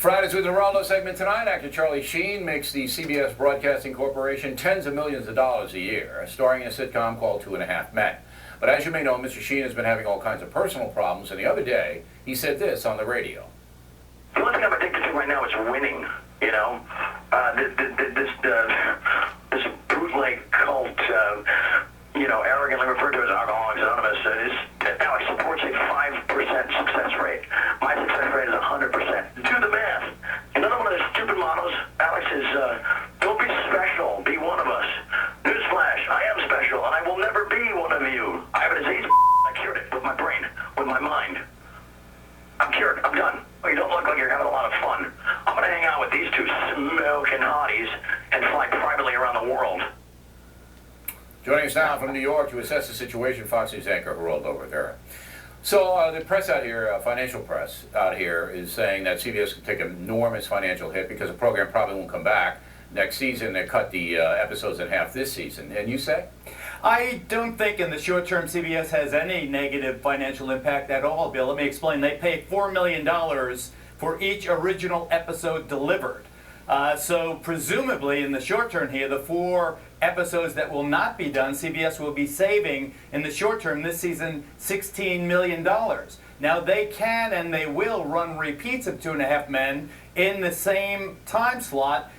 Fridays with Geraldo segment tonight. Actor Charlie Sheen makes the CBS Broadcasting Corporation tens of millions of dollars a year, starring in a sitcom called 2.5 Men. But as you may know, Mr. Sheen has been having all kinds of personal problems, and the other day, he said this on the radio. The only thing I'm addicted to right now is winning, you know? This bootleg cult, arrogantly referred to as Alcoholics Anonymous, Alex supports a 5% success rate. My success rate is 100%. Do the math. Another one of those stupid mottos, Alex, is don't be special, be one of us. Newsflash, I am special, and I will never be one of you. I have a disease, I cured it with my brain, with my mind. I'm cured, I'm done. Oh, you don't look like you're having a lot of fun. I'm going to hang out with these two smoking hotties and fly privately around the world. Joining us now from New York to assess the situation, Fox News anchor Geraldo Rivera. So the press out here, financial press out here, is saying that CBS could take an enormous financial hit because the program probably won't come back next season. They cut the episodes in half this season. And you say? I don't think in the short term CBS has any negative financial impact at all, Bill. Let me explain. They pay $4 million for each original episode delivered. So presumably in the short term here, the 4 episodes that will not be done, CBS will be saving in the short term this season $16 million. Now they can and they will run repeats of 2.5 Men in the same time slot.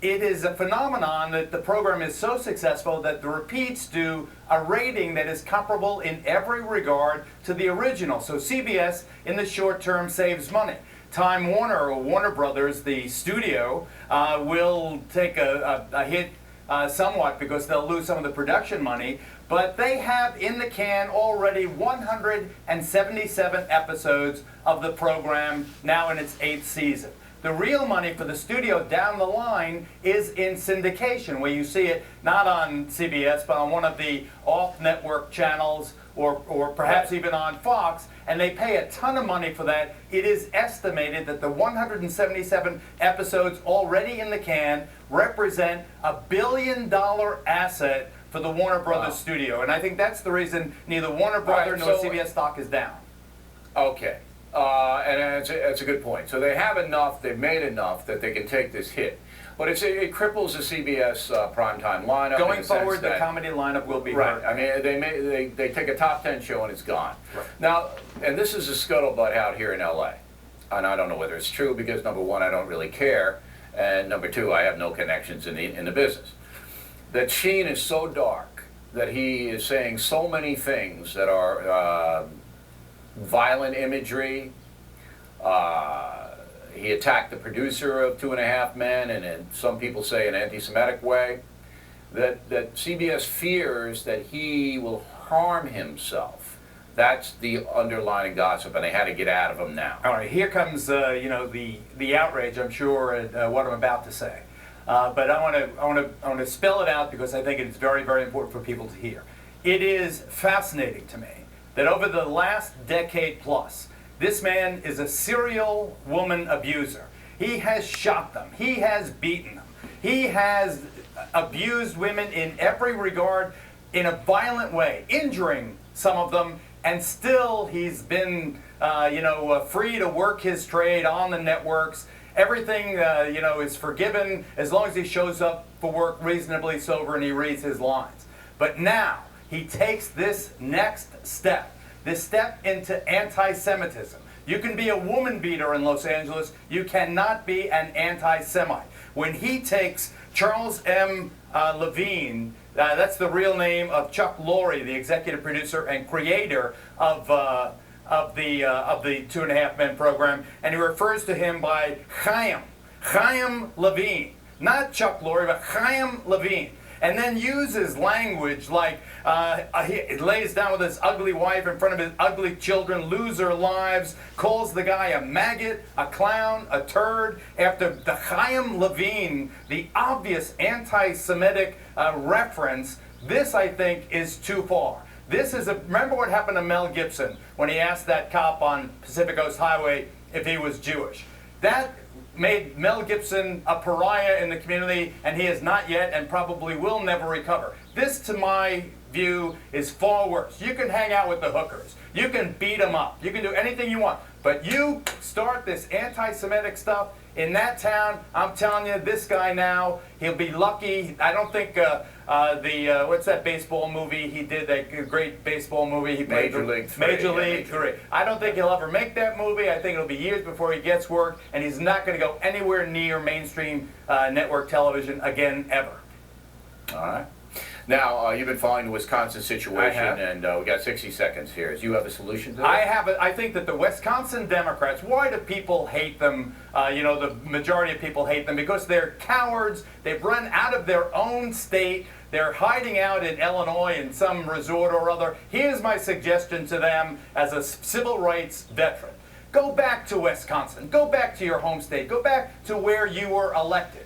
It is a phenomenon that the program is so successful that the repeats do a rating that is comparable in every regard to the original. So CBS in the short term saves money. Time Warner, or Warner Brothers, the studio, will take a hit somewhat because they'll lose some of the production money, but they have in the can already 177 episodes of the program now in its 8th season. The real money for the studio down the line is in syndication, where you see it not on CBS, but on one of the off-network channels or perhaps even on Fox, and they pay a ton of money for that. It is estimated that the 177 episodes already in the can represent a $1 billion asset for the Warner Brothers studio, and I think that's the reason neither Warner Brothers nor CBS stock is down. Okay. And it's a good point. So they have enough, they've made enough that they can take this hit. But it cripples the CBS primetime lineup. Going forward, the comedy lineup will be right. hurt. I mean, they take a top 10 show and it's gone. Right. Now, and this is a scuttlebutt out here in LA. And I don't know whether it's true because, number one, I don't really care. And number two, I have no connections in the business. That Sheen is so dark that he is saying so many things that are violent imagery. He attacked the producer of 2.5 Men, and in some people say an anti-Semitic way. That CBS fears that he will harm himself. That's the underlying gossip, and they had to get out of him now. All right, here comes the outrage, I'm sure, at what I'm about to say. But I want to spell it out because I think it's very, very important for people to hear. It is fascinating to me that over the last decade plus, this man is a serial woman abuser. He has shot them. He has beaten them. He has abused women in every regard in a violent way, injuring some of them, and still he's been, free to work his trade on the networks. Everything, is forgiven as long as he shows up for work reasonably sober and he reads his lines. But now he takes this next step. This step into anti-Semitism. You can be a woman beater in Los Angeles. You cannot be an anti-Semite. When he takes Charles M. Levine, that's the real name of Chuck Lorre, the executive producer and creator of the 2.5 Men program, and he refers to him by Chaim Levine, not Chuck Lorre, but Chaim Levine. And then uses language like he lays down with his ugly wife in front of his ugly children, lose their lives, calls the guy a maggot, a clown, a turd, after the Chaim Levine, the obvious anti-Semitic reference. This, I think, is too far. This is remember what happened to Mel Gibson when he asked that cop on Pacific Coast Highway if he was Jewish. That made Mel Gibson a pariah in the community, and he has not yet and probably will never recover. This, to my view, is far worse. You can hang out with the hookers. You can beat them up. You can do anything you want. But you start this anti-Semitic stuff, in that town, I'm telling you, this guy now, he'll be lucky. I don't think what's that baseball movie he did, that great baseball movie he played? Major League 3. Major Yeah, League 3. I don't think he'll ever make that movie. I think it'll be years before he gets work, and he's not going to go anywhere near mainstream network television again, ever. All right. Now, you've been following the Wisconsin situation, I have. and we got 60 seconds here. Do you have a solution to I that? have I think that the Wisconsin Democrats, why do people hate them? The majority of people hate them because they're cowards. They've run out of their own state. They're hiding out in Illinois in some resort or other. Here's my suggestion to them as a civil rights veteran. Go back to Wisconsin. Go back to your home state. Go back to where you were elected.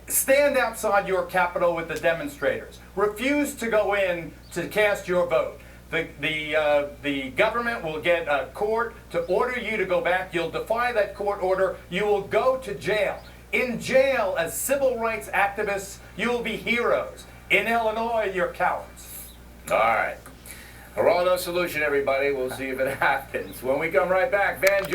Stand outside your capital with the demonstrators. Refuse to go in to cast your vote. The government will get a court to order you to go back. You'll defy that court order. You will go to jail. In jail, as civil rights activists, you will be heroes. In Illinois, you're cowards. All right. Geraldo's solution, everybody. We'll see if it happens. When we come right back, Van Jones.